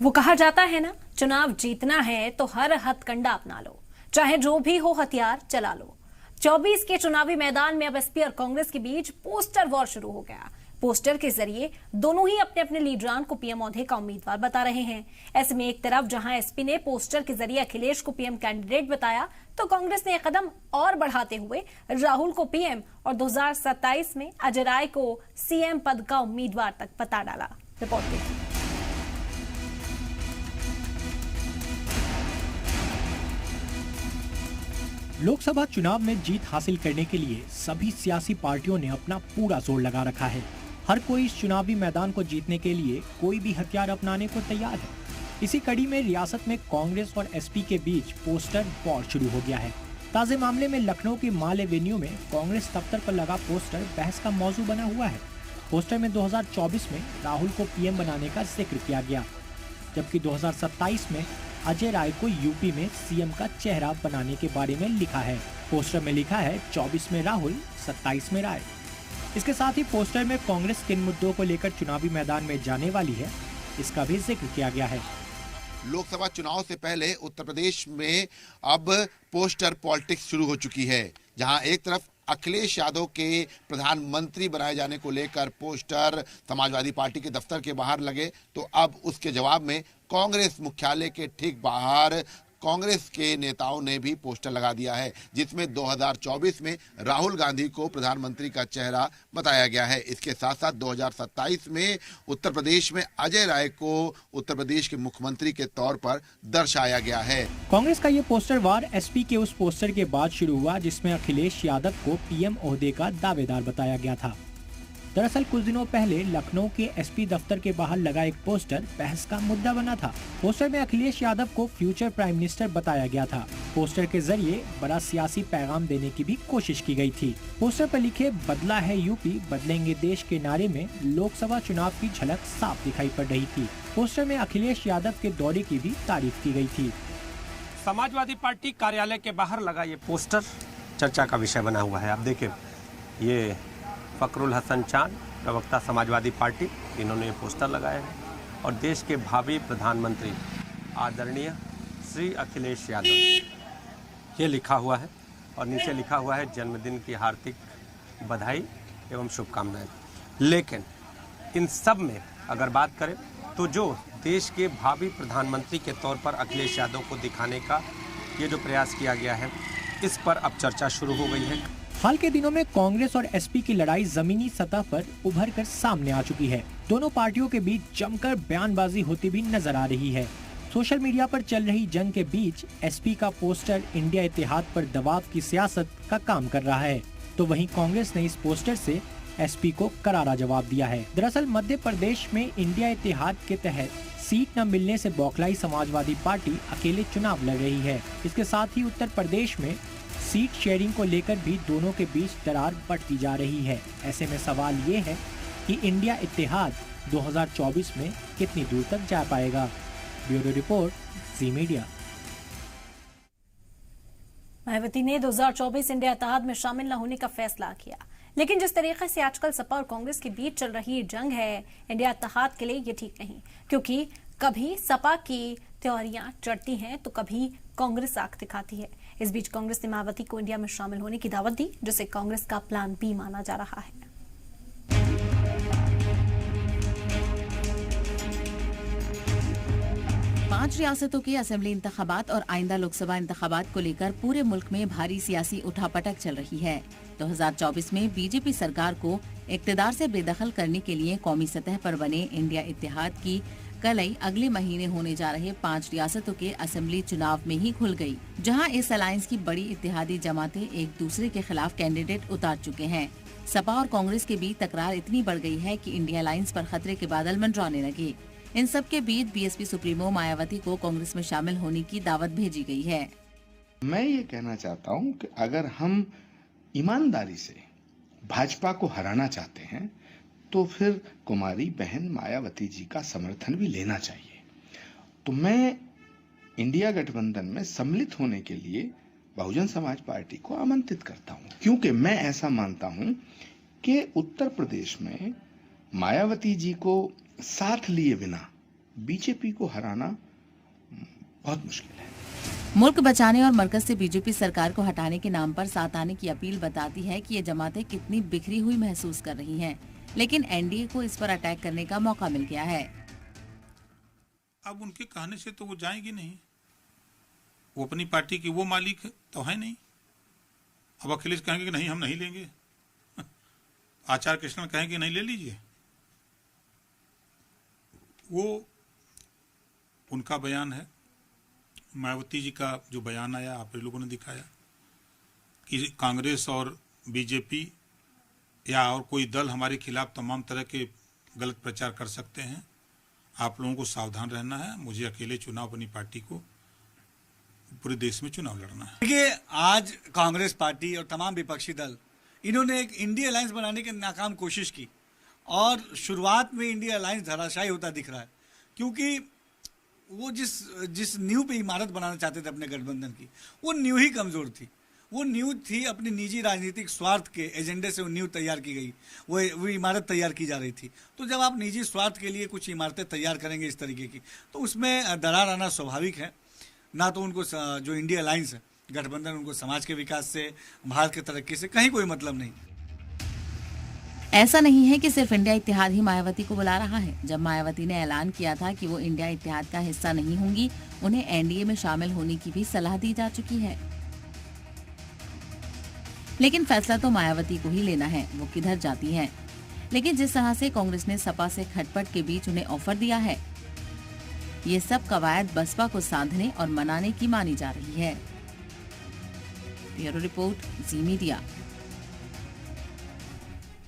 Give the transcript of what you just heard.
वो कहा जाता है ना, चुनाव जीतना है तो हर हथकंडा अपना लो, चाहे जो भी हो हथियार चला लो। 24 के चुनावी मैदान में अब एसपी और कांग्रेस के बीच पोस्टर वॉर शुरू हो गया। पोस्टर के जरिए दोनों ही अपने अपने लीडरान को पीएम ओहदे का उम्मीदवार बता रहे हैं। ऐसे में एक तरफ जहां एसपी ने पोस्टर के जरिए अखिलेश को पीएम कैंडिडेट बताया, तो कांग्रेस ने एक कदम और बढ़ाते हुए राहुल को पीएम और 2027 में अजय राय को सीएम पद का उम्मीदवार तक बता डाला। रिपोर्ट देखिए। लोकसभा चुनाव में जीत हासिल करने के लिए सभी सियासी पार्टियों ने अपना पूरा जोर लगा रखा है। हर कोई इस चुनावी मैदान को जीतने के लिए कोई भी हथियार अपनाने को तैयार है। इसी कड़ी में रियासत में कांग्रेस और एसपी के बीच पोस्टर वॉर शुरू हो गया है। ताजे मामले में लखनऊ के माल एवेन्यू में कांग्रेस दफ्तर पर लगा पोस्टर बहस का मौजू बना हुआ है। पोस्टर में 2024 में राहुल को पीएम बनाने का जिक्र किया गया, जबकि 2027 में अजय राय को यूपी में सीएम का चेहरा बनाने के बारे में लिखा है। पोस्टर में लिखा है 24 में राहुल, 27 में राय। इसके साथ ही पोस्टर में कांग्रेस किन मुद्दों को लेकर चुनावी मैदान में जाने वाली है, इसका भी जिक्र किया गया है। लोकसभा चुनाव से पहले उत्तर प्रदेश में अब पोस्टर पॉलिटिक्स शुरू हो चुकी है, जहां एक तरफ अखिलेश यादव के प्रधानमंत्री बनाए जाने को लेकर पोस्टर समाजवादी पार्टी के दफ्तर के बाहर लगे, तो अब उसके जवाब में कांग्रेस मुख्यालय के ठीक बाहर कांग्रेस के नेताओं ने भी पोस्टर लगा दिया है, जिसमें 2024 में राहुल गांधी को प्रधानमंत्री का चेहरा बताया गया है। इसके साथ साथ 2027 में उत्तर प्रदेश में अजय राय को उत्तर प्रदेश के मुख्यमंत्री के तौर पर दर्शाया गया है। कांग्रेस का ये पोस्टर वार एसपी के उस पोस्टर के बाद शुरू हुआ जिसमें अखिलेश यादव को पीएम ओहदे का दावेदार बताया गया था। दरअसल कुछ दिनों पहले लखनऊ के एसपी दफ्तर के बाहर लगा एक पोस्टर बहस का मुद्दा बना था। पोस्टर में अखिलेश यादव को फ्यूचर प्राइम मिनिस्टर बताया गया था। पोस्टर के जरिए बड़ा सियासी पैगाम देने की भी कोशिश की गई थी। पोस्टर पर लिखे बदला है यूपी, बदलेंगे देश के नारे में लोकसभा चुनाव की झलक साफ दिखाई पड़ रही थी। पोस्टर में अखिलेश यादव के दौरे की भी तारीफ की गई थी। समाजवादी पार्टी कार्यालय के बाहर लगा ये पोस्टर चर्चा का विषय बना हुआ है। आप देखिए, ये फकरुल हसन चांद, प्रवक्ता समाजवादी पार्टी, इन्होंने ये पोस्टर लगाए हैं और देश के भावी प्रधानमंत्री आदरणीय श्री अखिलेश यादव ये लिखा हुआ है और नीचे लिखा हुआ है जन्मदिन की हार्दिक बधाई एवं शुभकामनाएं। लेकिन इन सब में अगर बात करें तो जो देश के भावी प्रधानमंत्री के तौर पर अखिलेश यादव को दिखाने का ये जो प्रयास किया गया है, इस पर अब चर्चा शुरू हो गई है। हाल के दिनों में कांग्रेस और एसपी की लड़ाई जमीनी सतह पर उभर कर सामने आ चुकी है। दोनों पार्टियों के बीच जमकर बयानबाजी होती भी नजर आ रही है। सोशल मीडिया पर चल रही जंग के बीच एसपी का पोस्टर इंडिया इत्तेहाद पर दबाव की सियासत का काम कर रहा है, तो वहीं कांग्रेस ने इस पोस्टर से एसपी को करारा जवाब दिया है। दरअसल मध्य प्रदेश में इंडिया इत्तेहाद के तहत सीट न मिलने से बौखलाई समाजवादी पार्टी अकेले चुनाव लड़ रही है। इसके साथ ही उत्तर प्रदेश में सीट शेयरिंग को लेकर भी दोनों के बीच दरार बढ़ती जा रही है। ऐसे में सवाल ये है कि इंडिया इत्तेहाद 2024 में कितनी दूर तक जा पाएगा। ब्यूरो रिपोर्ट, जी मीडिया। मायावती ने 2024 इंडिया इत्तेहाद में शामिल न होने का फैसला किया, लेकिन जिस तरीके से आजकल सपा और कांग्रेस के बीच चल रही जंग है इंडिया इत्तेहाद के लिए ये ठीक नहीं, क्योंकि कभी सपा की त्योरियां चढ़ती हैं तो कभी कांग्रेस आंख दिखाती है। इस बीच कांग्रेस ने मायावती को इंडिया में शामिल होने की दावत दी, जिसे कांग्रेस का प्लान बी माना जा रहा है। पांच रियासतों के असेंबली इंतखाबात और आइंदा लोकसभा इंतखाबात को लेकर पूरे मुल्क में भारी सियासी उठापटक चल रही है। 2024 में बीजेपी सरकार को इक्तदार से बेदखल करने के लिए कौमी सतह पर बने इंडिया इत्तेहाद की कलई अगले महीने होने जा रहे 5 रियासतों के असेंबली चुनाव में ही खुल गई, जहां इस अलायंस की बड़ी इत्तेहादी जमातें एक दूसरे के खिलाफ कैंडिडेट उतार चुके हैं। सपा और कांग्रेस के बीच तकरार इतनी बढ़ गई है कि इंडिया अलायंस पर खतरे के बादल मंडराने लगे। इन सब के बीच बीएसपी सुप्रीमो मायावती को कांग्रेस में शामिल होने की दावत भेजी गई है। मैं ये कहना चाहता हूँ कि अगर हम ईमानदारी से भाजपा को हराना चाहते हैं तो फिर कुमारी बहन मायावती जी का समर्थन भी लेना चाहिए। तो मैं इंडिया गठबंधन में सम्मिलित होने के लिए बहुजन समाज पार्टी को आमंत्रित करता हूं, क्योंकि मैं ऐसा मानता हूं कि उत्तर प्रदेश में मायावती जी को साथ लिए बिना बीजेपी को हराना बहुत मुश्किल है। मुल्क बचाने और मरकज से बीजेपी सरकार को हटाने के नाम पर साथ आने की अपील बताती है कि ये जमातें कितनी बिखरी हुई महसूस कर रही हैं। लेकिन एनडीए को इस पर अटैक करने का मौका मिल गया है। अब उनके कहने से तो वो जाएंगी नहीं, वो अपनी पार्टी की वो मालिक तो है नहीं। अब अखिलेश कहेंगे कि नहीं हम नहीं लेंगे, आचार्य कृष्ण कहेंगे नहीं ले लीजिए। वो उनका बयान है। मायावती जी का जो बयान आया आप लोगों ने दिखाया कि कांग्रेस और बीजेपी या और कोई दल हमारे खिलाफ तमाम तरह के गलत प्रचार कर सकते हैं। आप लोगों को सावधान रहना है। मुझे अकेले चुनाव अपनी पार्टी को पूरे देश में चुनाव लड़ना है। देखिए, आज कांग्रेस पार्टी और तमाम विपक्षी दल इन्होंने एक इंडिया अलायंस बनाने की नाकाम कोशिश की और शुरुआत में इंडिया अलायंस धराशायी होता दिख रहा है, क्योंकि वो जिस नींव पे इमारत बनाना चाहते थे अपने गठबंधन की, वो नींव ही कमजोर थी। वो नींव थी अपनी निजी राजनीतिक स्वार्थ के एजेंडे से वो नींव तैयार की गई, वो इमारत तैयार की जा रही थी। तो जब आप निजी स्वार्थ के लिए कुछ इमारतें तैयार करेंगे इस तरीके की, तो उसमें दरार आना स्वाभाविक है। ना तो उनको जो इंडिया अलायंस है गठबंधन, उनको समाज के विकास से, भारत की तरक्की से कहीं कोई मतलब नहीं। ऐसा नहीं है कि सिर्फ इंडिया इत्तेहाद ही मायावती को बुला रहा है। जब मायावती ने ऐलान किया था कि वो इंडिया इत्तेहाद का हिस्सा नहीं होंगी, उन्हें एनडीए में शामिल होने की भी सलाह दी जा चुकी है। लेकिन फैसला तो मायावती को ही लेना है, वो किधर जाती हैं। लेकिन जिस तरह से कांग्रेस ने सपा से खटपट के बीच उन्हें ऑफर दिया है, ये सब कवायद बसपा को साधने और मनाने की मानी जा रही है। ब्यूरो रिपोर्ट, जी मीडिया।